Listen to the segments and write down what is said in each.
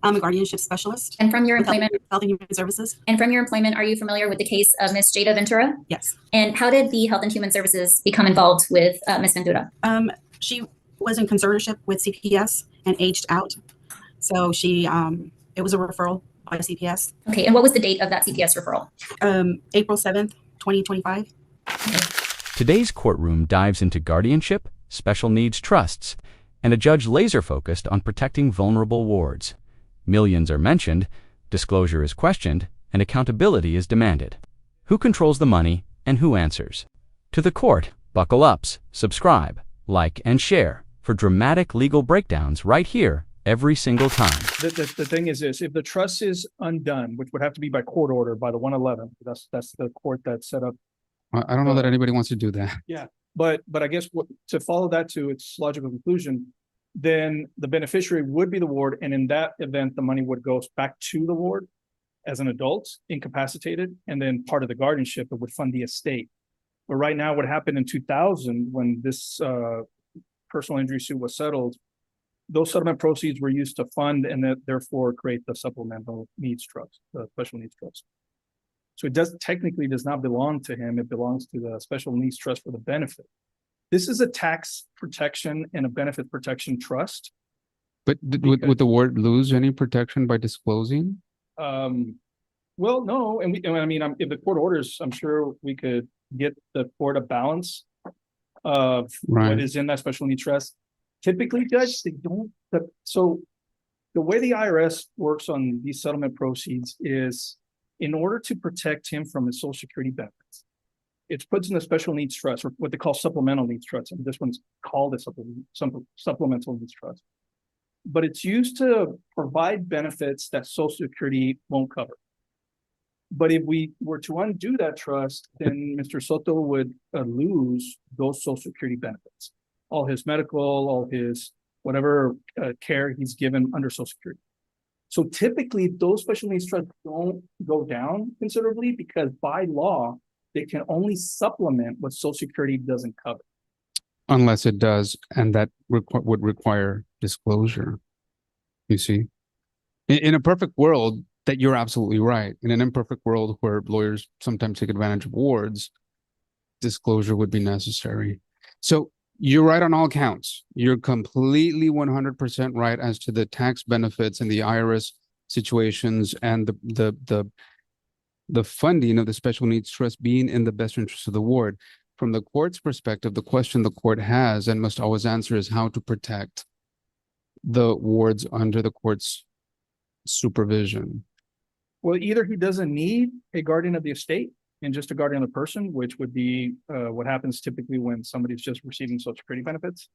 I'm a guardianship specialist And from your with employment, Health and Human Services. are you familiar with the case of Ms. Jada Ventura? Yes. And how did the Health and Human Services become involved with Ms. Ventura? She was in conservatorship with CPS and aged out. So it was a referral by CPS. Okay, and what was the date of that CPS referral? April 7th, 2025. Okay. Today's courtroom dives into guardianship, special needs trusts, and a judge laser-focused on protecting vulnerable wards. Millions are mentioned, disclosure is questioned, and accountability is demanded. Who controls the money and who answers? To the court, buckle ups, subscribe, like, and share for dramatic legal breakdowns right here every single time. The thing is this: if the trust is undone, which would have to be by court order by the 111, that's the court that set up. I don't know that anybody wants to do that. Yeah, but I guess to follow that to its logical conclusion, then the beneficiary would be the ward, and in that event, the money would go back to the ward as an adult, incapacitated, and then part of the guardianship, it would fund the estate. But right now, what happened in 2000 when this personal injury suit was settled, those settlement proceeds were used to fund and therefore create the supplemental needs trust, the special needs trust. So it technically does not belong to him. It belongs to the special needs trust for the benefit. This is a tax protection and a benefit protection trust. But would the ward lose any protection by disclosing? Well, no. And if the court orders, I'm sure we could get the court a balance of what is in that special needs trust. Typically, Judge, they don't. So the way the IRS works on these settlement proceeds is, in order to protect him from his Social Security benefits, it's put in a special needs trust, or what they call supplemental needs trust. And this one's called a supplemental needs trust. But it's used to provide benefits that Social Security won't cover. But if we were to undo that trust, then Mr. Soto would lose those Social Security benefits, all his medical, all his whatever care he's given under Social Security. So typically, those special needs trusts don't go down considerably because by law, they can only supplement what Social Security doesn't cover. Unless it does, and that would require disclosure. You see, in a perfect world, that you're absolutely right. In an imperfect world where lawyers sometimes take advantage of wards, disclosure would be necessary. So you're right on all counts. You're completely 100% right as to the tax benefits and the IRS situations and the funding of the special needs trust being in the best interest of the ward. From the court's perspective, the question the court has and must always answer is how to protect the wards under the court's supervision. Well, either he doesn't need a guardian of the estate and just a guardian of the person, which would be what happens typically when somebody's just receiving Social Security benefits,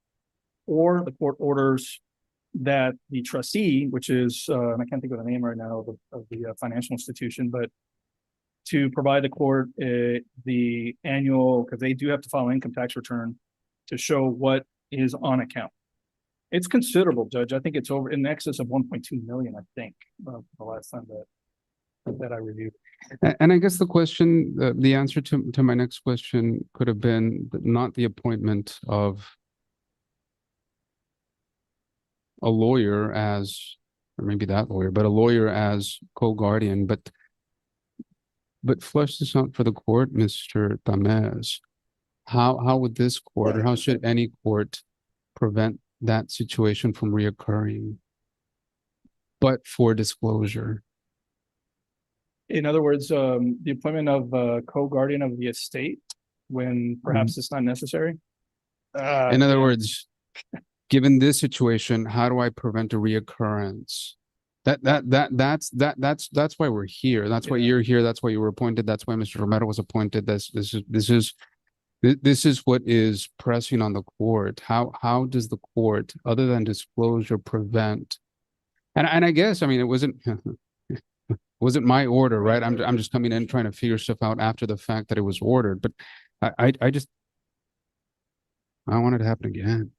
or the court orders that the trustee, which is, and I can't think of the name right now of the financial institution, but to provide the court the annual, because they do have to file an income tax return to show what is on account. It's considerable, Judge. I think it's over in excess of 1.2 million, I think, the last time that I reviewed. And I guess the question, the answer to my next question could have been not the appointment of a lawyer as, or maybe that lawyer, but a lawyer as co-guardian, but flesh this out for the court, Mr. Tamez. How would this court, or how should any court prevent that situation from reoccurring, but for disclosure? In other words, the appointment of a co-guardian of the estate when perhaps it's not necessary. In other words, given this situation, how do I prevent a reoccurrence? That's why we're here. That's why you're here. That's why you were appointed. That's why Mr. Romero was appointed. This is what is pressing on the court. How does the court, other than disclosure, prevent? And I guess, I mean, it wasn't my order, right? I'm just coming in trying to figure stuff out after the fact that it was ordered. But I don't want it to happen again.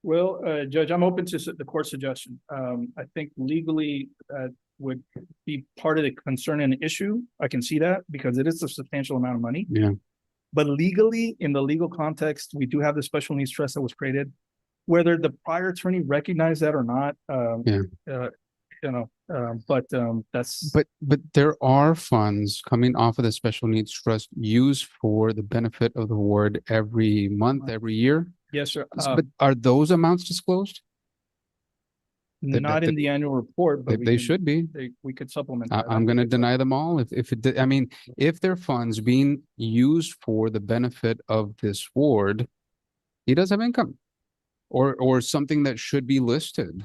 Well, Judge, I'm open to the court's suggestion. I think legally would be part of the concern and issue. I can see that because it is a substantial amount of money. Yeah. But legally, in the legal context, we do have the special needs trust that was created. whether the prior attorney recognized that or not, Yeah. That's. But there are funds coming off of the special needs trust used for the benefit of the ward every month, every year. Yes, sir. But are those amounts disclosed? Not in the annual report, but They should be. we could supplement that. I'm going to deny them all I mean, if they're funds being used for the benefit of this ward, he does have income or something that should be listed.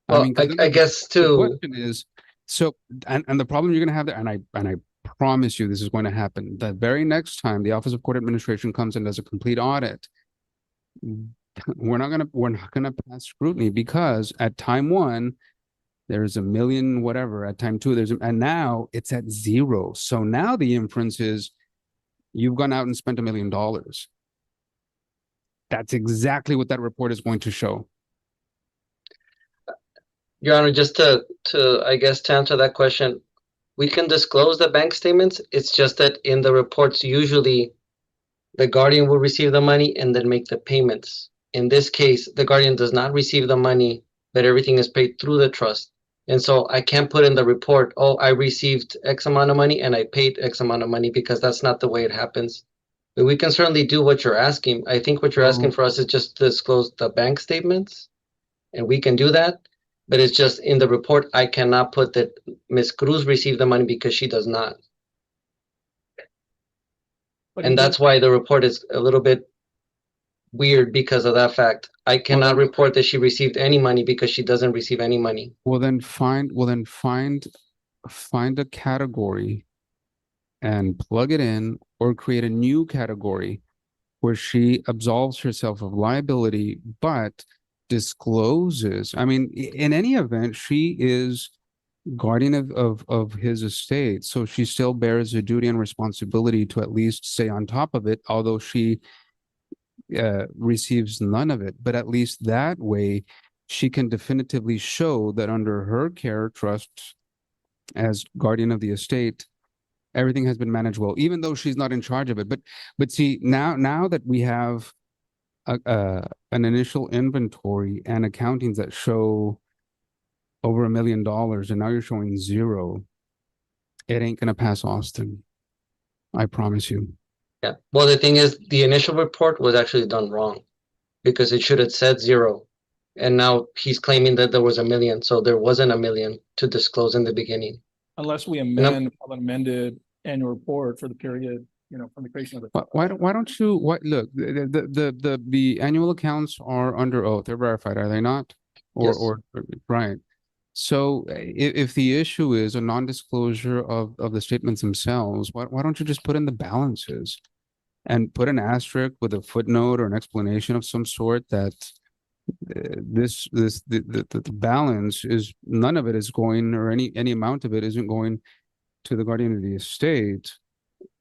Well, I mean, 'cause I guess the too, question is, so, and the problem you're going to have there, and I promise you this is going to happen. The very next time the Office of Court Administration comes and does a complete audit, we're not gonna pass scrutiny because at time one, there's a million whatever. At time two, and now it's at zero. So now the inference is you've gone out and spent $1 million. That's exactly what that report is going to show. Your Honor, just to I guess to answer that question, we can disclose the bank statements. It's just that in the reports, usually the guardian will receive the money and then make the payments. In this case, the guardian does not receive the money, but everything is paid through the trust. And so I can't put in the report, oh, I received X amount of money and I paid X amount of money, because that's not the way it happens. But we can certainly do what you're asking. I think what you're asking for us is just to disclose the bank statements, and we can do that. But it's just in the report, I cannot put that Ms. Cruz received the money because she does not. And that's why the report is a little bit weird because of that fact. I cannot report that she received any money because she doesn't receive any money. Well, then find a category and plug it in, or create a new category where she absolves herself of liability, but discloses. I mean, in any event, she is guardian of his estate, so she still bears a duty and responsibility to at least stay on top of it, although she receives none of it. But at least that way she can definitively show that under her care, trust, as guardian of the estate, everything has been managed well, even though she's not in charge of it. But see, now that we have an initial inventory and accountings that show over $1 million, and now you're showing zero, it ain't gonna pass Austin. I promise you. Yeah. Well, the thing is, the initial report was actually done wrong because it should have said zero. And now he's claiming that there was $1 million. So there wasn't $1 million to disclose in the beginning. Unless we amend an amended annual report for the period, from the creation of the. Why don't you, look, the annual accounts are under oath. They're verified, are they not? Yes. Right. So if the issue is a non-disclosure of the statements themselves, why don't you just put in the balances and put an asterisk with a footnote or an explanation of some sort that the balance is, none of it is going, or any amount of it isn't going to the guardian of the estate.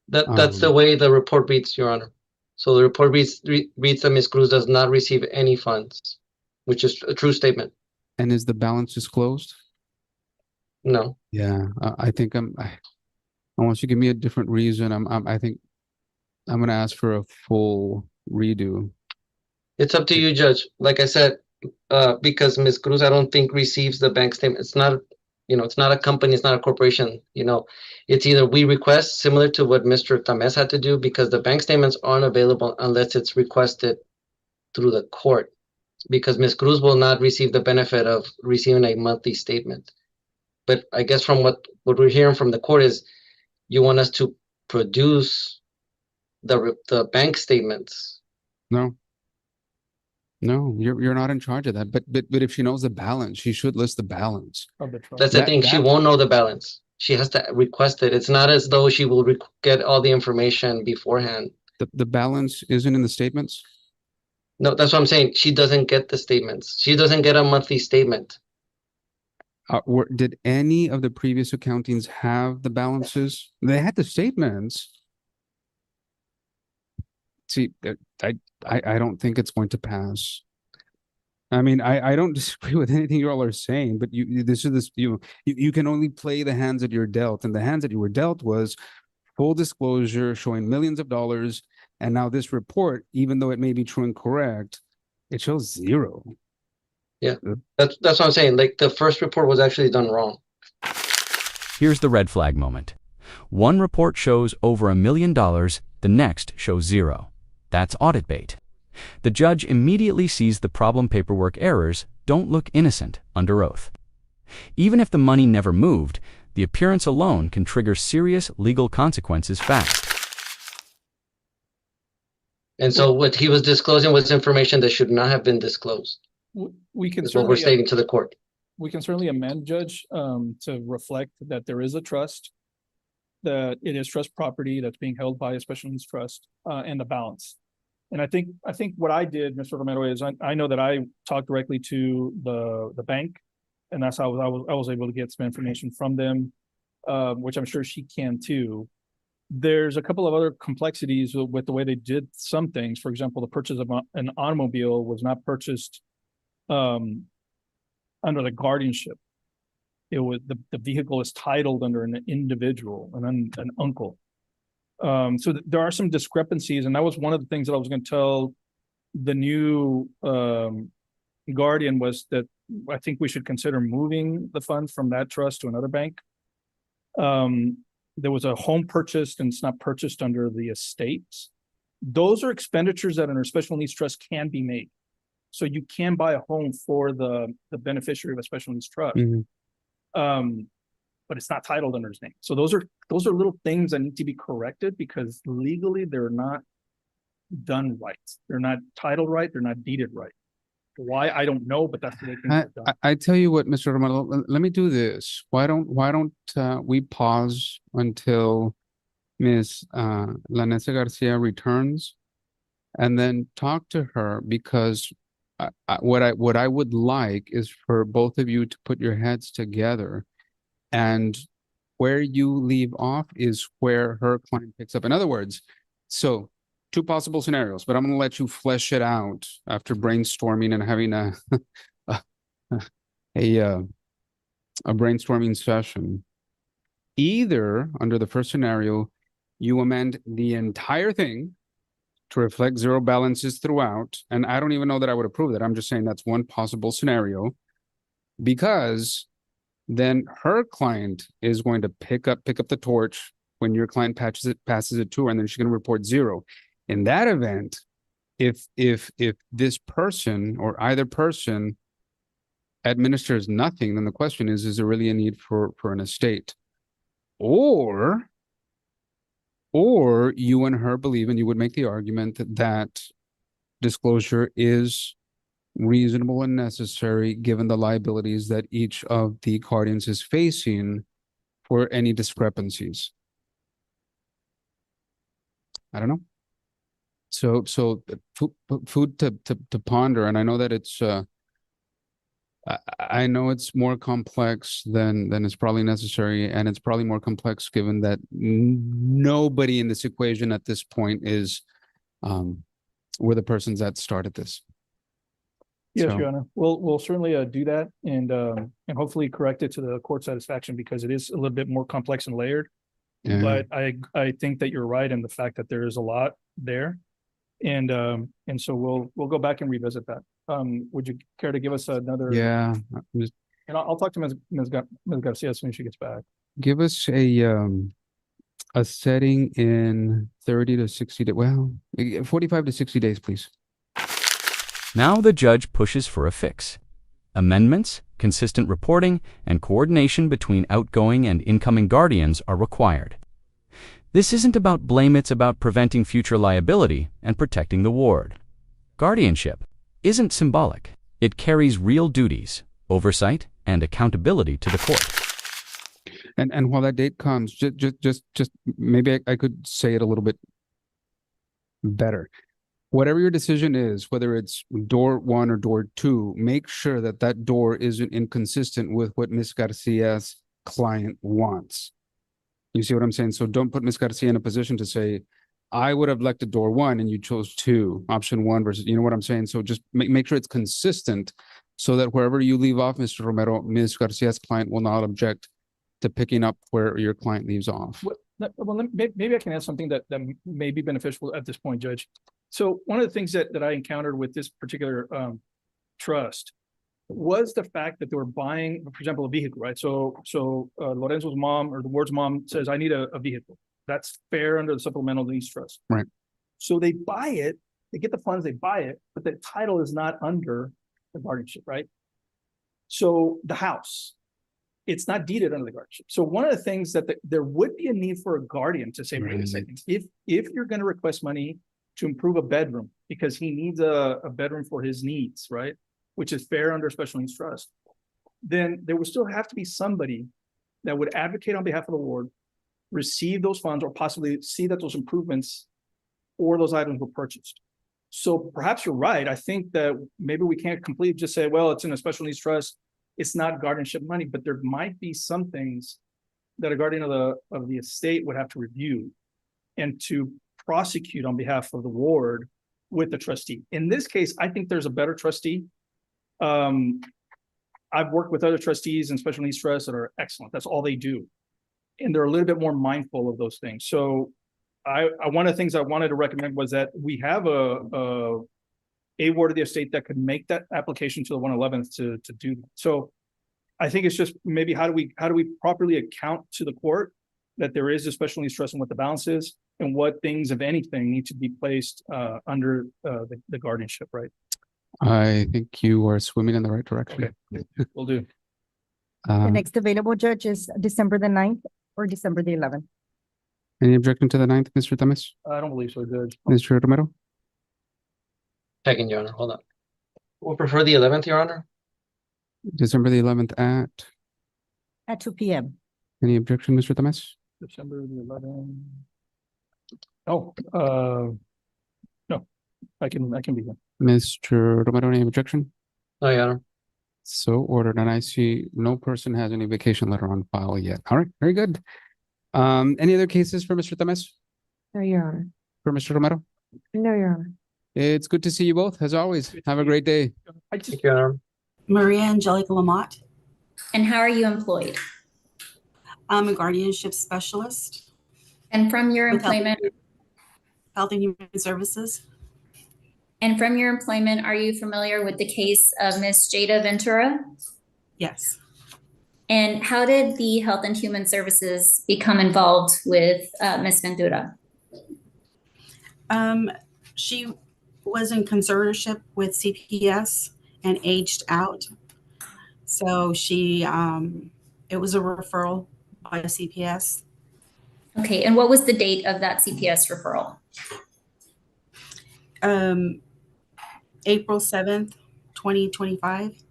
That's the way the report reads, Your Honor. So the report reads that Ms. Cruz does not receive any funds, which is a true statement. And is the balance disclosed? No. Yeah, I think unless you give me a different reason, I think I'm going to ask for a full redo. It's up to you, Judge. Like I said, because Ms. Cruz, I don't think receives the bank statement. It's not, it's not a company, it's not a corporation. It's either we request, similar to what Mr. Tamez had to do, because the bank statements aren't available unless it's requested through the court, because Ms. Cruz will not receive the benefit of receiving a monthly statement. But I guess from what we're hearing from the court is you want us to produce the bank statements. No, you're not in charge of that. But if she knows the balance, she should list the balance. That's the thing. She won't know the balance. She has to request it. It's not as though she will get all the information beforehand. The balance isn't in the statements? No, that's what I'm saying. She doesn't get the statements. She doesn't get a monthly statement. Did any of the previous accountings have the balances? They had the statements. See, I don't think it's going to pass. I mean, I don't disagree with anything you all are saying, but you can only play the hands that you're dealt, and the hands that you were dealt was full disclosure showing millions of dollars. And now this report, even though it may be true and correct, It shows 0. That's what I'm saying. Like, the first report was actually done wrong. Here's the red flag moment. One report shows over $1 million, the next shows 0. That's audit bait. The judge immediately sees the problem paperwork errors don't look innocent under oath. Even if the money never moved, the appearance alone can trigger serious legal consequences fast. And so what he was disclosing was information that should not have been disclosed. We can Is what we're certainly, stating to the court. we can certainly amend, Judge, to reflect that there is a trust, that it is trust property that's being held by a special needs trust, and the balance. And I think what I did, Mr. Romero, is I know that I talked directly to the bank, and that's how I was able to get some information from them, which I'm sure she can too. There's a couple of other complexities with the way they did some things. For example, the purchase of an automobile was not purchased under the guardianship. It was the vehicle is titled under an individual, an uncle. So there are some discrepancies, and that was one of the things that I was going to tell the new guardian, was that I think we should consider moving the funds from that trust to another bank. There was a home purchased and it's not purchased under the estates. Those are expenditures that under a special needs trust can be made. So you can buy a home for the beneficiary of a special needs trust. But it's not titled under his name. So those are little things that need to be corrected, because legally they're not done right. They're not titled right. They're not deeded right. Why, I don't know, but that's the way things are done. I tell you what, Mr. Romero, let me do this. Why don't we pause until Ms. Lanessa Garcia returns, and then talk to her, because what I would like is for both of you to put your heads together, and where you leave off is where her client picks up. In other words, so 2 possible scenarios, but I'm going to let you flesh it out after brainstorming and having a brainstorming session. Either under the first scenario, you amend the entire thing to reflect 0 balances throughout. And I don't even know that I would approve that. I'm just saying that's one possible scenario, because then her client is going to pick up the torch when your client passes it to her, and then she's going to report 0. In that event, if this person or either person administers nothing, then the question is there really a need for an estate? Or you and her believe, and you would make the argument that disclosure is reasonable and necessary given the liabilities that each of the guardians is facing for any discrepancies. I don't know. So food to ponder, and I know that it's I know it's more complex than is probably necessary, and it's probably more complex given that nobody in this equation at this point is were the persons that started this. Yes, So- Your Honor. We'll certainly do that, and hopefully correct it to the court satisfaction, because it is a little bit more complex and layered. Yeah. But I think that you're right in the fact that there is a lot there, and so we'll go back and revisit that. Would you care to give us another? Yeah. And I'll talk to Ms. Garcia as soon as she gets back. Give us a setting in 30 to 60 days. Well, 45 to 60 days, please. Now the judge pushes for a fix. Amendments, consistent reporting, and coordination between outgoing and incoming guardians are required. This isn't about blame, it's about preventing future liability and protecting the ward. Guardianship isn't symbolic. It carries real duties, oversight, and accountability to the court. And while that date comes, just maybe I could say it a little bit better. Whatever your decision is, whether it's door 1 or door 2, make sure that that door isn't inconsistent with what Ms. Garcia's client wants. You see what I'm saying? So don't put Ms. Garcia in a position to say, I would have elected door 1 and you chose 2, option 1 versus, you know what I'm saying? So just make sure it's consistent, so that wherever you leave off, Mr. Romero, Ms. Garcia's client will not object to picking up where your client leaves off. Well, maybe I can add something that may be beneficial at this point, Judge. So one of the things that I encountered with this particular trust was the fact that they were buying, for example, a vehicle, right? So Lorenzo's mom or the ward's mom says, I need a vehicle. That's fair under the supplemental needs trust. Right. So they buy it, they get the funds, they buy it, but the title is not under the guardianship, right? So the house, it's not deeded under the guardianship. So one of the things that there would be a need for a guardian to say, wait a second, if you're going to request money to improve a bedroom because he needs a bedroom for his needs, right? Which is fair under special needs trust, then there would still have to be somebody that would advocate on behalf of the ward, receive those funds, or possibly see that those improvements or those items were purchased. So perhaps you're right. I think that maybe we can't completely just say, well, it's in a special needs trust, it's not guardianship money, but there might be some things that a guardian of the estate would have to review and to prosecute on behalf of the ward with the trustee. In this case, I think there's a better trustee. I've worked with other trustees in special needs trusts that are excellent. That's all they do. And they're a little bit more mindful of those things. So one of the things I wanted to recommend was that we have a ward of the estate that could make that application to the 111th to do that. So I think it's just maybe how do we properly account to the court that there is a special needs trust and what the balance is and what things, if anything, need to be placed under the guardianship, right? I think you are swimming in the right direction. Okay, we'll do. The next available judge is December the 9th or December the 11th. Any objection to the 9th, Mr. Thomas? I don't believe so, Judge. Mr. Romero? Checking, Your Honor. Hold on. We'll prefer the 11th, Your Honor. December the 11th At 2 p.m. any objection, Mr. Thomas? December the 11th. Oh, no, I can be here. Mr. Romero, any objection? No, Your Honor. So ordered, and I see no person has any vacation letter on file yet. All right, very good. Any other cases for Mr. Thomas? No, Your Honor. For Mr. Romero? No, Your Honor. It's good to see you both, as always. Have a great day. Thank you, Your Honor. Maria Angelica Lamont. And how are you employed? I'm a guardianship specialist, And from your With employment, Health and Human Services. are you familiar with the case of Miss Jada Ventura? Yes. And how did the Health and Human Services become involved with Miss Ventura? She was in conservatorship with CPS and aged out. So she, it was a referral by CPS. Okay, and what was the date of that CPS referral? April 7th, 2025.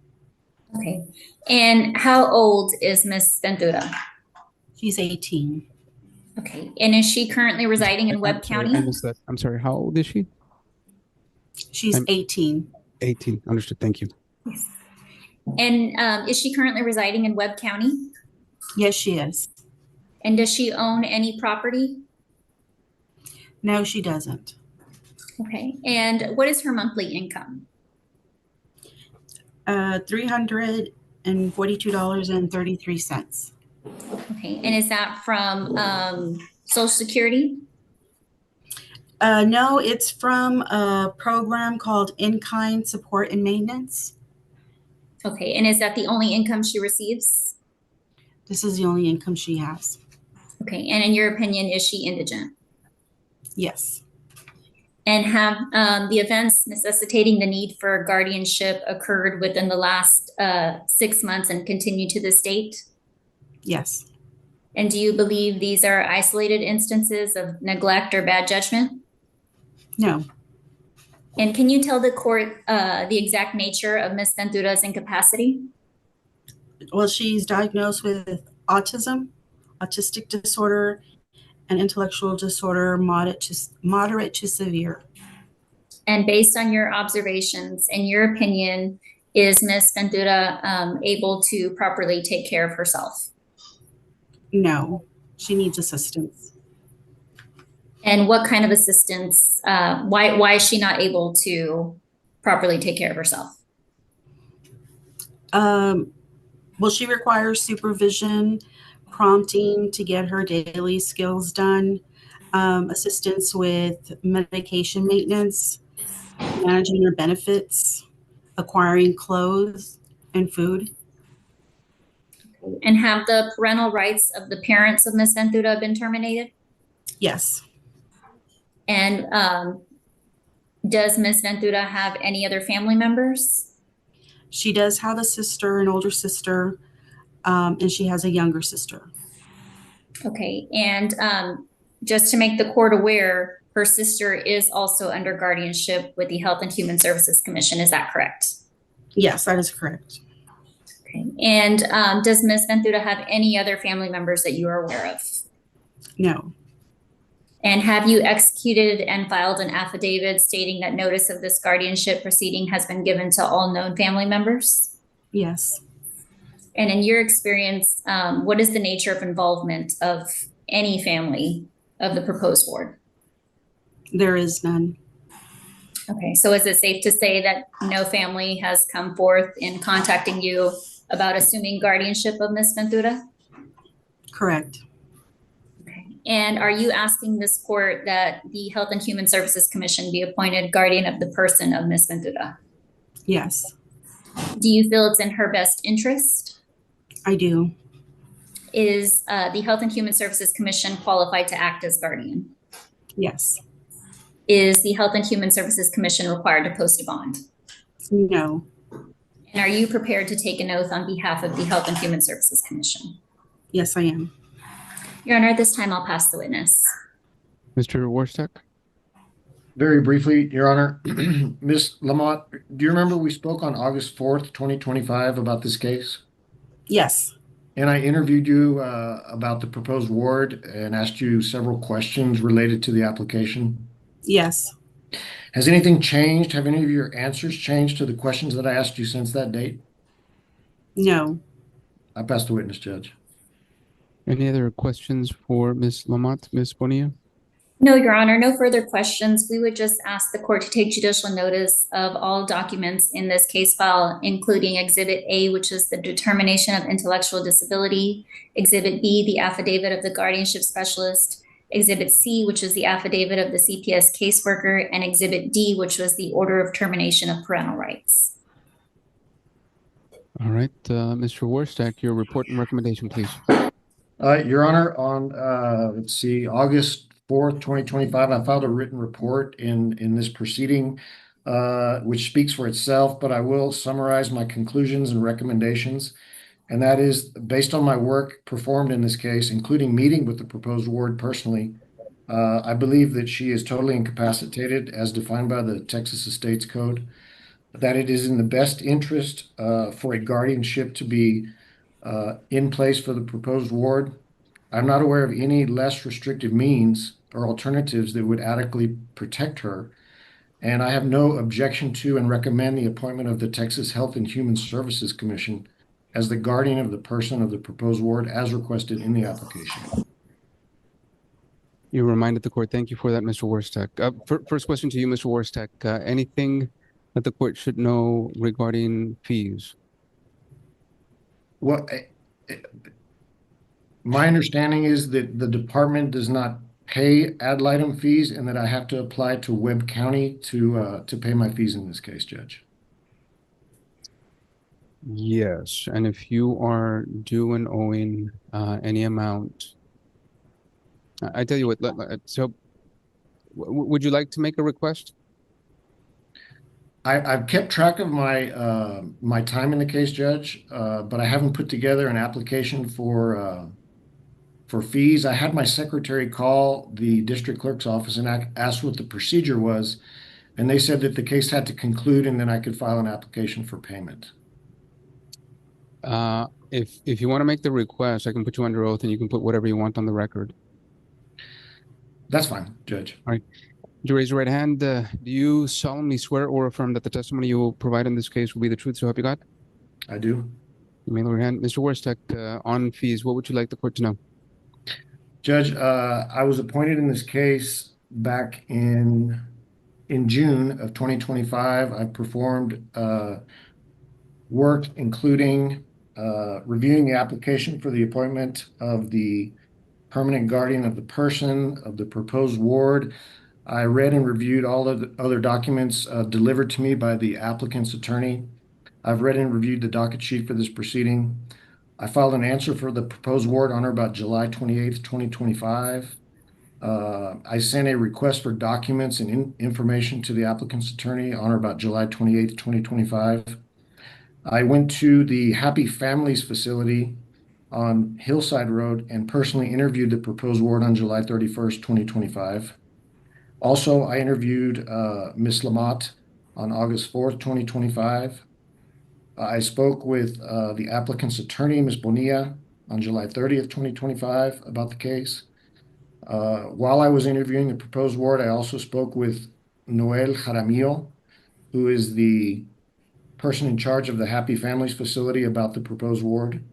Okay, and how old is Miss Ventura? She's 18. Okay, and is she currently residing in Webb I'm sorry, County? I missed that. I'm sorry, how old is she? She's I'm- 18. 18. Understood. Thank you. And is she currently residing in Webb County? Yes, she is. And does she own any property? No, she doesn't. Okay, and what is her monthly income? $342.33. Okay, and is that from Social Security? No, it's from a program called In-Kind Support and Maintenance. Okay, and is that the only income she receives? This is the only income she has. Okay, and in your opinion, is she indigent? Yes. And have the events necessitating the need for guardianship occurred within the last 6 months and continue to this date? Yes. And do you believe these are isolated instances of neglect or bad judgment? No. And can you tell the court the exact nature of Ms. Ventura's incapacity? Well, she's diagnosed with autism, autistic disorder, and intellectual disorder, moderate to severe. And based on your observations, in your opinion, is Ms. Ventura able to properly take care of herself? No, she needs assistance. And what kind of assistance? Why is she not able to properly take care of herself? Well, she requires supervision, prompting to get her daily skills done. assistance with medication maintenance, managing your benefits, acquiring clothes and food. And have the parental rights of the parents of Ms. Ventura been terminated? Yes, And does Ms. Ventura have any other family members? she does have a sister, an older sister, and she has a younger sister. Okay, and just to make the court aware, her sister is also under guardianship with the Health and Human Services Commission. Is that correct? Yes, that is correct. Okay. And does Ms. Ventura have any other family members that you are aware of? No, And have you executed and filed an affidavit stating that notice of this guardianship proceeding has been given to all known family members? yes, And in your experience, what is the nature of involvement of any family of the proposed ward? there is none. Okay, so is it safe to say that no family has come forth in contacting you about assuming guardianship of Ms. Ventura? Correct. Okay. And are you asking this court that the Health and Human Services Commission be appointed guardian of the person of Ms. Ventura? Yes, Do you feel it's in her best interest? I do. Is the Health and Human Services Commission qualified to act as guardian? Yes, Is the Health and Human Services Commission required to post a bond? no, And are you prepared to take an oath on behalf of the Health and Human Services Commission? yes, I am. Your Honor, at this time I'll pass the witness. Mr. Warstack? Very briefly, Your Honor, Ms. Lamont, do you remember we spoke on August 4th, 2025 about this case? Yes, And I interviewed you about the proposed ward and asked you several questions related to the application. yes. Has anything changed? Have any of your answers changed to the questions that I asked you since that date? No, I pass the witness, Judge. Any other questions for Ms. Lamont, Ms. Bonilla? No, Your Honor, no further questions. We would just ask the court to take judicial notice of all documents in this case file, including Exhibit A, which is the determination of intellectual disability, Exhibit B, the affidavit of the guardianship specialist, Exhibit C, which is the affidavit of the CPS caseworker, and Exhibit D, which was the order of termination of parental rights. All right, Mr. Warstack, your report and recommendation, please. Your Honor, on, let's see, August 4th, 2025, I filed a written report in this proceeding, which speaks for itself, but I will summarize my conclusions and recommendations. And that is based on my work performed in this case, including meeting with the proposed ward personally. I believe that she is totally incapacitated as defined by the Texas Estates Code, that it is in the best interest for a guardianship to be in place for the proposed ward. I'm not aware of any less restrictive means or alternatives that would adequately protect her. And I have no objection to and recommend the appointment of the Texas Health and Human Services Commission as the guardian of the person of the proposed ward as requested in the application. You reminded the court. Thank you for that, Mr. Warstack. First question to you, Mr. Warstack. Anything that the court should know regarding fees? Well, my understanding is that the department does not pay ad litem fees and that I have to apply to Webb County to pay my fees in this case, Judge. Yes, and if you are due and owing any amount, I tell you what, so would you like to make a request? I've kept track of my my time in the case, Judge, but I haven't put together an application for fees. I had my secretary call the district clerk's office and ask what the procedure was, and they said that the case had to conclude and then I could file an application for payment. If you want to make the request, I can put you under oath and you can put whatever you want on the record. That's fine, Judge. All right. Would you raise your right hand? Do you solemnly swear or affirm that the testimony you will provide in this case will be the truth, so help you God? I do. You may lower your hand. Mr. Warstack, on fees, what would you like the court to know? Judge, I was appointed in this case back in June of 2025. I performed work including reviewing the application for the appointment of the permanent guardian of the person of the proposed ward. I read and reviewed all of the other documents delivered to me by the applicant's attorney. I've read and reviewed the docket sheet for this proceeding. I filed an answer for the proposed ward on or about July 28th, 2025. I sent a request for documents and information to the applicant's attorney on or about July 28th, 2025. I went to the Happy Families facility on Hillside Road and personally interviewed the proposed ward on July 31st, 2025. Also, I interviewed Ms. Lamott on August 4th, 2025. I spoke with the applicant's attorney, Ms. Bonilla, on July 30th, 2025 about the case. While I was interviewing the proposed ward, I also spoke with Noel Jaramillo, who is the person in charge of the Happy Families facility about the proposed ward.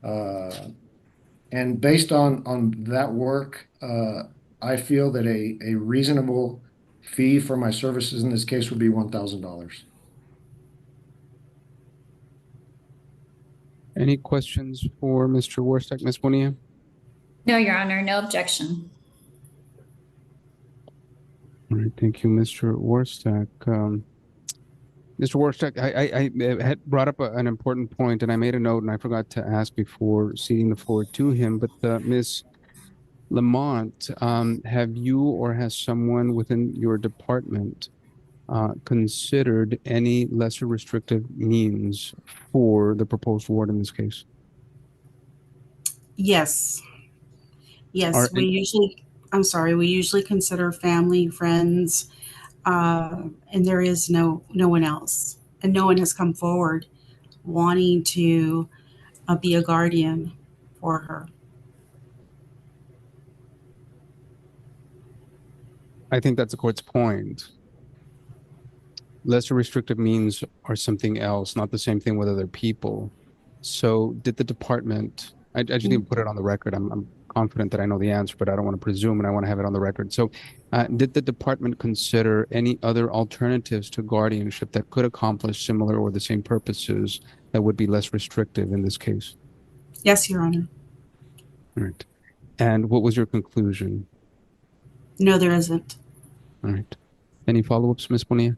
And based on that work, I feel that a reasonable fee for my services in this case would be $1,000. Any questions for Mr. Warstack, Ms. Bonilla? No, Your Honor, no objection. All right, thank you, Mr. Warstack. Mr. Warstack, I had brought up an important point, and I made a note, and I forgot to ask before ceding the floor to him. But Ms. Lamont, have you or has someone within your department considered any lesser restrictive means for the proposed ward in this case? Yes. Yes, we usually consider family, friends, and there is no one else. And no one has come forward wanting to be a guardian for her. I think that's the court's point. Lesser restrictive means are something else, not the same thing with other people. So did the department, I just need to put it on the record. I'm confident that I know the answer, but I don't want to presume and I want to have it on the record. So did the department consider any other alternatives to guardianship that could accomplish similar or the same purposes that would be less restrictive in this case? Yes, Your Honor. All right. And what was your conclusion? No, there isn't. All right. Any follow-ups, Ms. Bonilla?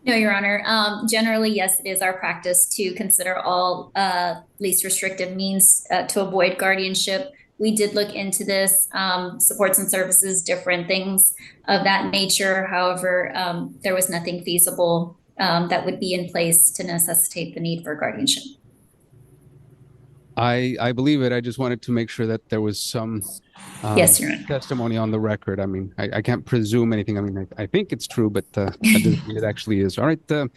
No, Your Honor. Generally, yes, it is our practice to consider all least restrictive means to avoid guardianship. We did look into this, supports and services, different things of that nature. However, there was nothing feasible that would be in place to necessitate the need for guardianship. I believe it. I just wanted to make sure that there was some yes, Your Honor. Testimony on the record. I mean, I can't presume anything. I mean, I think it's true, but it actually is. All right. Yes.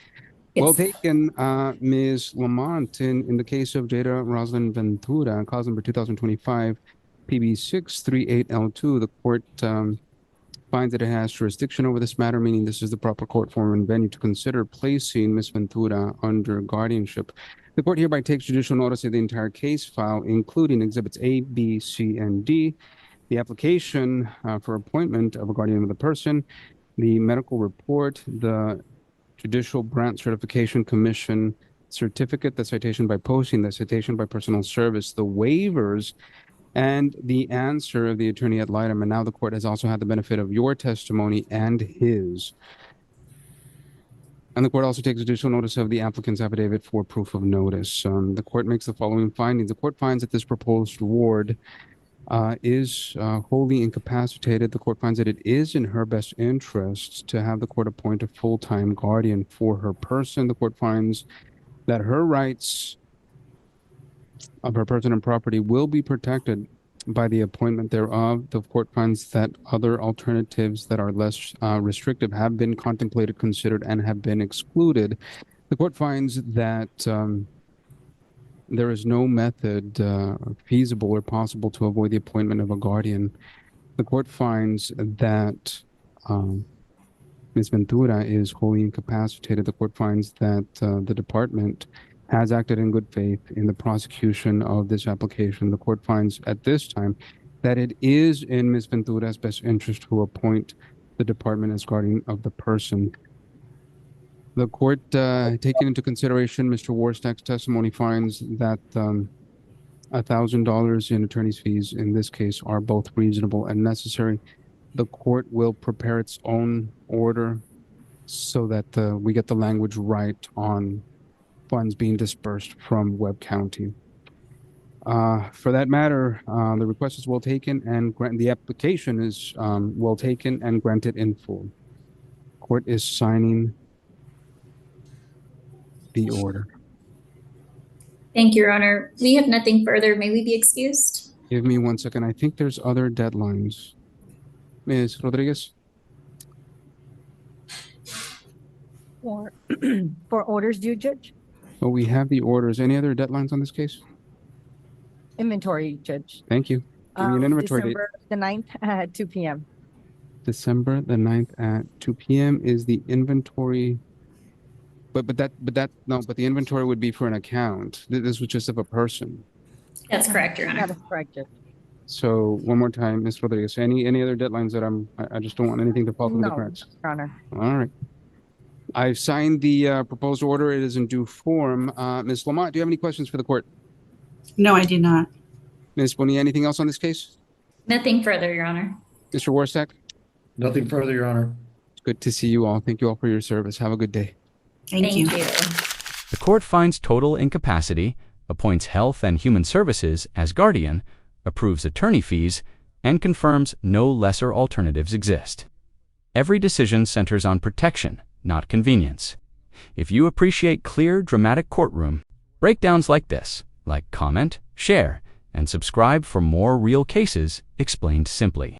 Well taken, Ms. Lamont. In the case of Jada Roslyn Ventura, cause number 2025 PB638L2, the court finds that it has jurisdiction over this matter, meaning this is the proper court forum and venue to consider placing Ms. Ventura under guardianship. The court hereby takes judicial notice of the entire case file, including exhibits A, B, C, and D, the application for appointment of a guardian of the person, the medical report, the Judicial Branch Certification Commission certificate, the citation by posting, the citation by personal service, the waivers, and the answer of the attorney ad litem. And now the court has also had the benefit of your testimony and his. And the court also takes judicial notice of the applicant's affidavit for proof of notice. The court makes the following findings. The court finds that this proposed ward is wholly incapacitated. The court finds that it is in her best interest to have the court appoint a full-time guardian for her person. The court finds that her rights of her person and property will be protected by the appointment thereof. The court finds that other alternatives that are less restrictive have been contemplated, considered, and have been excluded. The court finds that there is no method feasible or possible to avoid the appointment of a guardian. The court finds that Ms. Ventura is wholly incapacitated. The court finds that the department has acted in good faith in the prosecution of this application. The court finds at this time that it is in Ms. Ventura's best interest to appoint the department as guardian of the person. The court, taking into consideration Mr. Warstack's testimony, finds that $1,000 in attorney's fees in this case are both reasonable and necessary. The court will prepare its own order so that we get the language right on funds being dispersed from Webb County. For that matter, the request is well taken and the application is well taken and granted in full. Court is signing the order. Thank you, Your Honor. We have nothing further. May we be excused? Give me 1 second. I think there's other deadlines. Ms. Rodriguez? For, for orders due, Judge? Well, we have the orders. Any other deadlines on this case? Inventory, Judge. Thank you. Give me an inventory date. December the 9th at 2 p.m. December the 9th at 2 p.m. is the inventory. But the inventory would be for an account. This was just of a person. That's correct, Your Honor. That is correct, Judge. So one more time, Ms. Rodriguez, any other deadlines that I just don't want anything to fall through the cracks? Your Honor. All right. I've signed the proposed order. It is in due form. Ms. Lamont, do you have any questions for the court? No, I do not. Ms. Bonilla, anything else on this case? Nothing further, Your Honor. Mr. Warsack? Nothing further, Your Honor. Good to see you all. Thank you all for your service. Have a good day. Thank you. The court finds total incapacity, appoints Health and Human Services as guardian, approves attorney fees, and confirms no lesser alternatives exist. Every decision centers on protection, not convenience. If you appreciate clear, dramatic courtroom breakdowns like this, like, comment, share, and subscribe for more real cases explained simply.